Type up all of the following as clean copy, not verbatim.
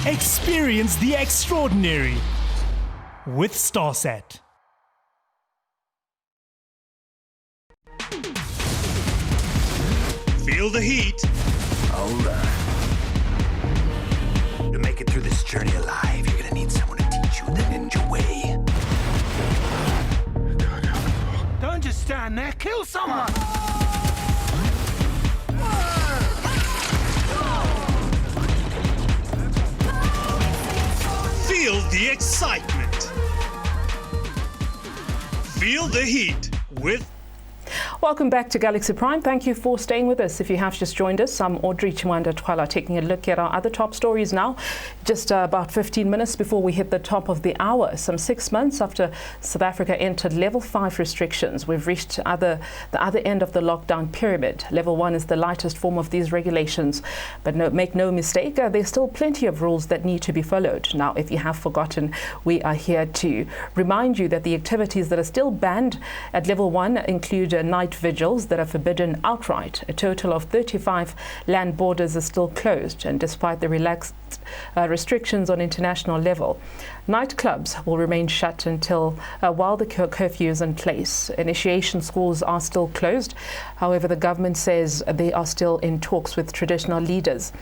Experience the extraordinary with StarSat. Feel the heat. Alright. To make it through this journey alive, you're gonna need someone to teach you the ninja way. Don't just stand there, kill someone! Feel the excitement. Feel the heat with Welcome back to Galaxy Prime. Thank you for staying with us. If you have just joined us, I'm AUDREY CHIMWANDA taking a look at our other top stories now. Just about 15 minutes before we hit the top of the hour. Some 6 months after South Africa entered level 5 restrictions, we've reached the other end of the lockdown pyramid. Level 1 is the lightest form of these regulations, but make no mistake, there's still plenty of rules that need to be followed. Now, if you have forgotten, we are here to remind you that the activities that are still banned at level 1 include night vigils that are forbidden outright. A total of 35 land borders are still closed, and despite the relaxed restrictions on international level, nightclubs will remain shut until while the curfew is in place. Initiation schools are still closed. However, the government says they are still in talks with traditional leaders.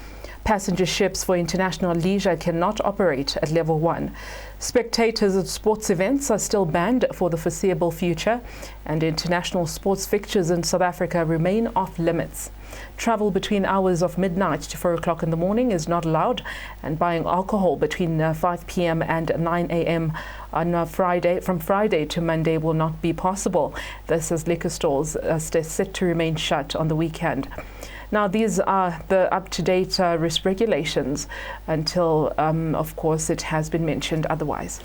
Passenger ships for international leisure cannot operate at level 1. Spectators at sports events are still banned for the foreseeable future, and international sports fixtures in South Africa remain off limits. Travel between hours of midnight to 4 o'clock in the morning is not allowed, and buying alcohol between 5 p.m. and 9 a.m. on from Friday to Monday will not be possible. This as liquor stores are set to remain shut on the weekend. Now, these are the up-to-date risk regulations until, of course, it has been mentioned otherwise.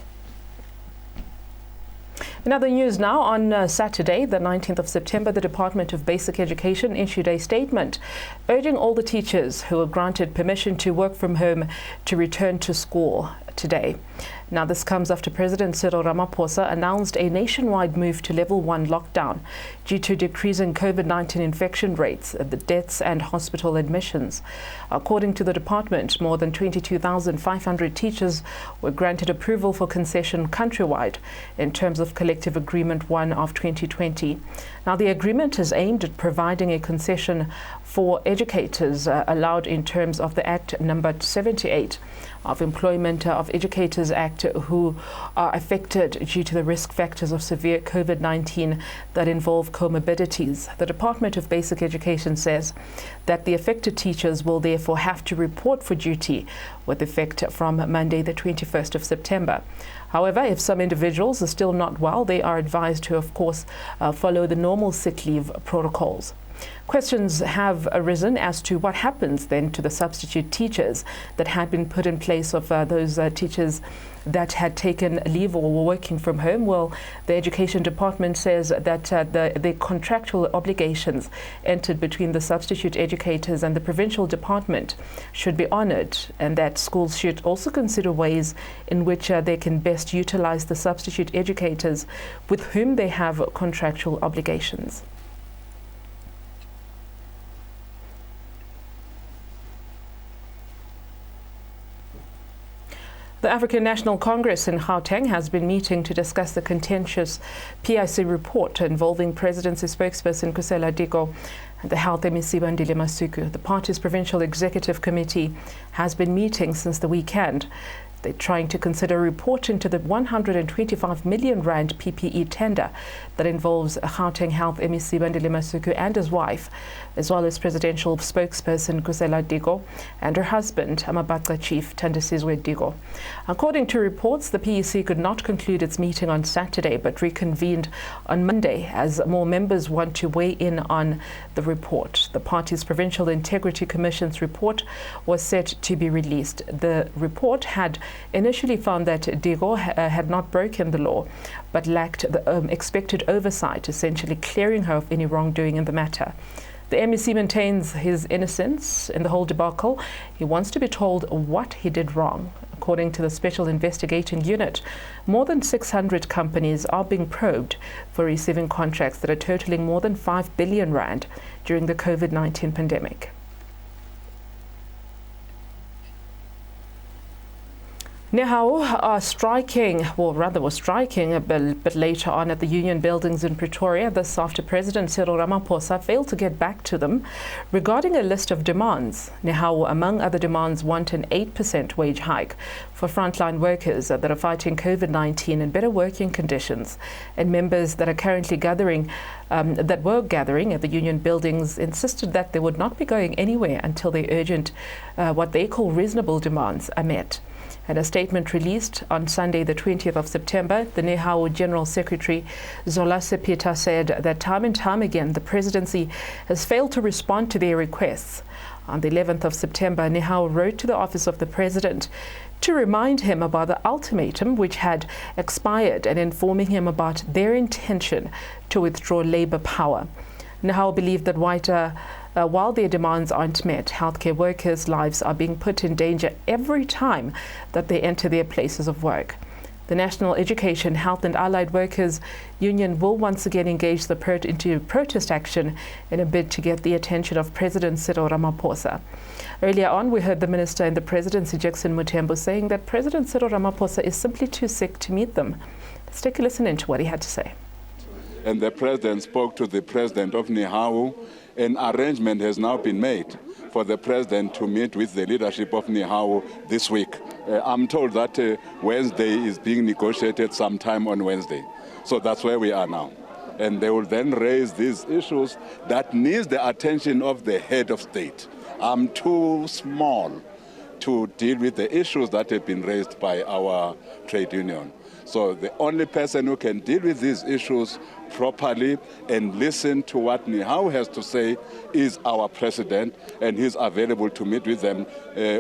In other news now, on Saturday, the 19th of September, the Department of Basic Education issued a statement urging all the teachers who were granted permission to work from home to return to school today. Now, this comes after President Cyril Ramaphosa announced a nationwide move to level 1 lockdown due to decreasing COVID-19 infection rates, the deaths and hospital admissions. According to the department, more than 22,500 teachers were granted approval for concession countrywide in terms of Collective Agreement 1 of 2020. Now, the agreement is aimed at providing a concession for educators allowed in terms of the Act number 78 of Employment of Educators Act, who are affected due to the risk factors of severe COVID-19 that involve comorbidities. The Department of Basic Education says that the affected teachers will therefore have to report for duty with effect from Monday, the 21st of September. However, if some individuals are still not well, they are advised to, of course, follow the normal sick leave protocols. Questions have arisen as to what happens then to the substitute teachers that had been put in place of those teachers that had taken leave or were working from home. Well, the Education Department says that the contractual obligations entered between the substitute educators and the provincial department should be honoured, and that schools should also consider ways in which they can best utilise the substitute educators with whom they have contractual obligations. The African National Congress in Gauteng has been meeting to discuss the contentious PIC report involving Presidency spokesperson Kusela Diko and the Health MEC Bandile Masuku. The party's Provincial Executive Committee has been meeting since the weekend. They're trying to consider a report into the 125 million rand PPE tender that involves Gauteng Health MEC Bandile Masuku and his wife, as well as presidential spokesperson Kusela Diko and her husband, Amabaca Chief Thandisizwe Diko. According to reports, the PEC could not conclude its meeting on Saturday, but reconvened on Monday as more members want to weigh in on the report. The party's Provincial Integrity Commission's report was set to be released. The report had initially found that Diko had not broken the law, but lacked the expected oversight, essentially clearing her of any wrongdoing in the matter. The MEC maintains his innocence in the whole debacle. He wants to be told what he did wrong. According to the Special Investigating Unit, more than 600 companies are being probed for receiving contracts that are totaling more than 5 billion rand during the COVID-19 pandemic. Nehau are striking, or rather was striking a bit later on at the union buildings in Pretoria. This after President Cyril Ramaphosa failed to get back to them regarding a list of demands. Nehau, among other demands, want an 8% wage hike for frontline workers that are fighting COVID-19 and better working conditions. And members that are currently that were gathering at the union buildings insisted that they would not be going anywhere until the urgent, what they call reasonable demands are met. In a statement released on Sunday, the 20th of September, the Nehau General Secretary Zola Sepita said that time and time again the presidency has failed to respond to their requests. On the 11th of September, Nehau wrote to the office of the president to remind him about the ultimatum which had expired and informing him about their intention to withdraw labor power. Nehau believed that while their demands aren't met, healthcare workers' lives are being put in danger every time that they enter their places of work. The National Education, Health and Allied Workers Union will once again engage into protest action in a bid to get the attention of President Cyril Ramaphosa. Earlier on, we heard the Minister in the Presidency, Jackson Muthembu, saying that President Cyril Ramaphosa is simply too sick to meet them. Let's take a listen into what he had to say. And the president spoke to the president of Nehau. An arrangement has now been made for the president to meet with the leadership of Nehau this week. I'm told that Wednesday is being negotiated sometime on Wednesday. So that's where we are now. And they will then raise these issues that needs the attention of the head of state. I'm too small to deal with the issues that have been raised by our trade union. So the only person who can deal with these issues properly and listen to what Nehau has to say is our president, and he's available to meet with them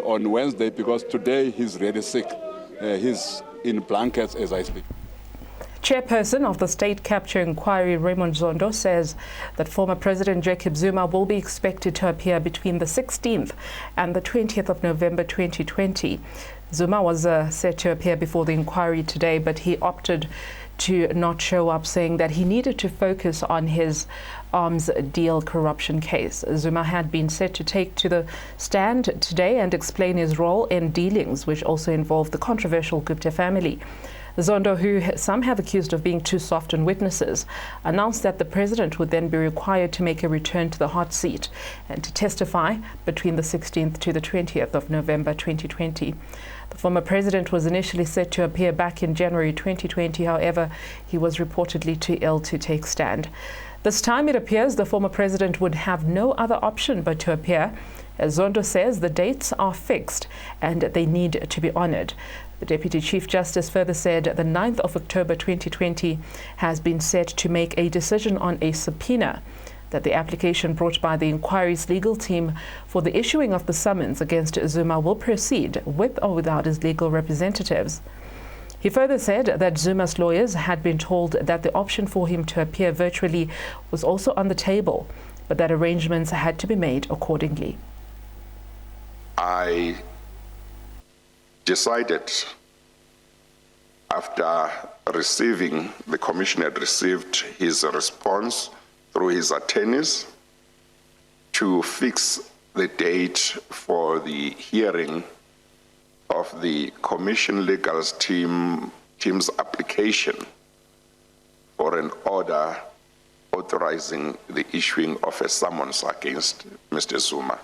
on Wednesday because today he's really sick. He's in blankets as I speak. Chairperson of the State Capture Inquiry, Raymond Zondo, says that former President Jacob Zuma will be expected to appear between the 16th and the 20th of November 2020. Zuma was set to appear before the inquiry today, but he opted to not show up, saying that he needed to focus on his arms deal corruption case. Zuma had been set to take to the stand today and explain his role in dealings, which also involved the controversial Gupta family. Zondo, who some have accused of being too soft on witnesses, announced that the president would then be required to make a return to the hot seat and to testify between the 16th to the 20th of November 2020. The former president was initially set to appear back in January 2020. However, he was reportedly too ill to take stand. This time it appears the former president would have no other option but to appear. As Zondo says, the dates are fixed and they need to be honored. The Deputy Chief Justice further said the 9th of October 2020 has been set to make a decision on a subpoena, that the application brought by the inquiry's legal team for the issuing of the summons against Zuma will proceed with or without his legal representatives. He further said that Zuma's lawyers had been told that the option for him to appear virtually was also on the table, but that arrangements had to be made accordingly. I decided, after receiving, the commission had received his response through his attorneys, to fix the date for the hearing of the commission legal team's application for an order authorizing the issuing of a summons against Mr. Zuma.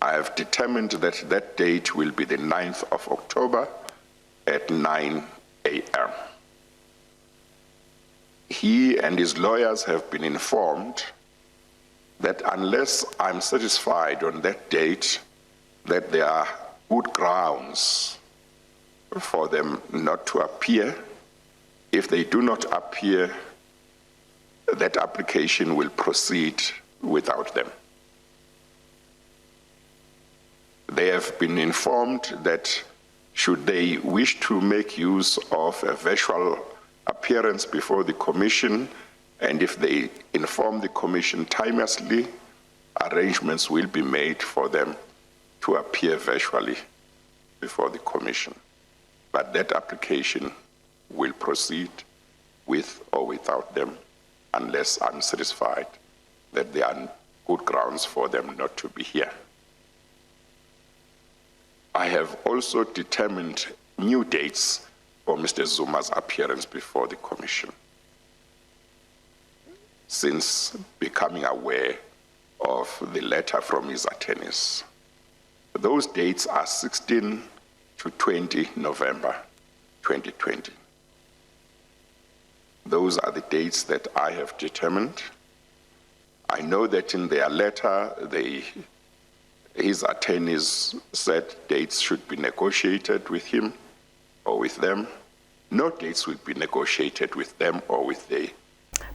I have determined that that date will be the 9th of October at 9 a.m. He and his lawyers have been informed that unless I'm satisfied on that date that there are good grounds for them not to appear, if they do not appear, that application will proceed without them. They have been informed that should they wish to make use of a virtual appearance before the commission, and if they inform the commission timelessly, arrangements will be made for them to appear virtually before the commission. But that application will proceed with or without them unless I'm satisfied that there are good grounds for them not to be here. I have also determined new dates for Mr. Zuma's appearance before the Commission, since becoming aware of the letter from his attorneys. Those dates are 16 to 20 November 2020. Those are the dates that I have determined. I know that in their letter, his attorneys said dates should be negotiated with him or with them. No dates will be negotiated with them or with they.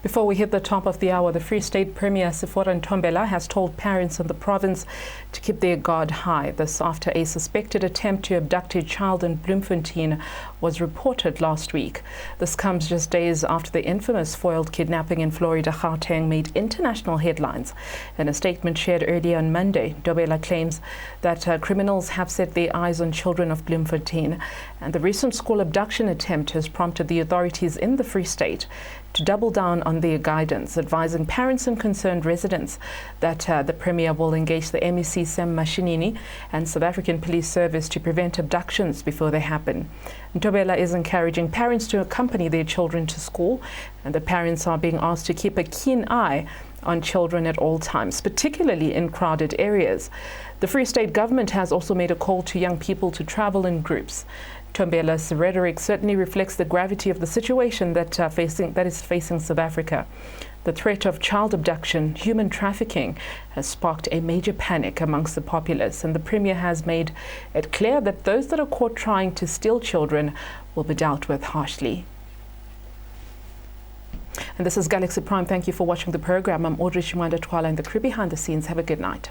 Before we hit the top of the hour, the Free State Premier Sifora Ntombela has told parents in the province to keep their guard high. This after a suspected attempt to abduct a child in Bloemfontein was reported last week. This comes just days after the infamous foiled kidnapping in Florida, Gauteng, made international headlines. In a statement shared earlier on Monday, Ntombela claims that criminals have set their eyes on children of Bloemfontein, and the recent school abduction attempt has prompted the authorities in the Free State to double down on their guidance, advising parents and concerned residents that the Premier will engage the MEC Sam Mashinini and South African Police Service to prevent abductions before they happen. Ntombela is encouraging parents to accompany their children to school, and the parents are being asked to keep a keen eye on children at all times, particularly in crowded areas. The Free State government has also made a call to young people to travel in groups. Ntombela's rhetoric certainly reflects the gravity of the situation that is facing South Africa. The threat of child abduction, human trafficking, has sparked a major panic amongst the populace, and the Premier has made it clear that those that are caught trying to steal children will be dealt with harshly. And this is Galaxy Prime. Thank you for watching the program. I'm AUDREY, CHIMWANDA, and the crew behind the scenes. Have a good night.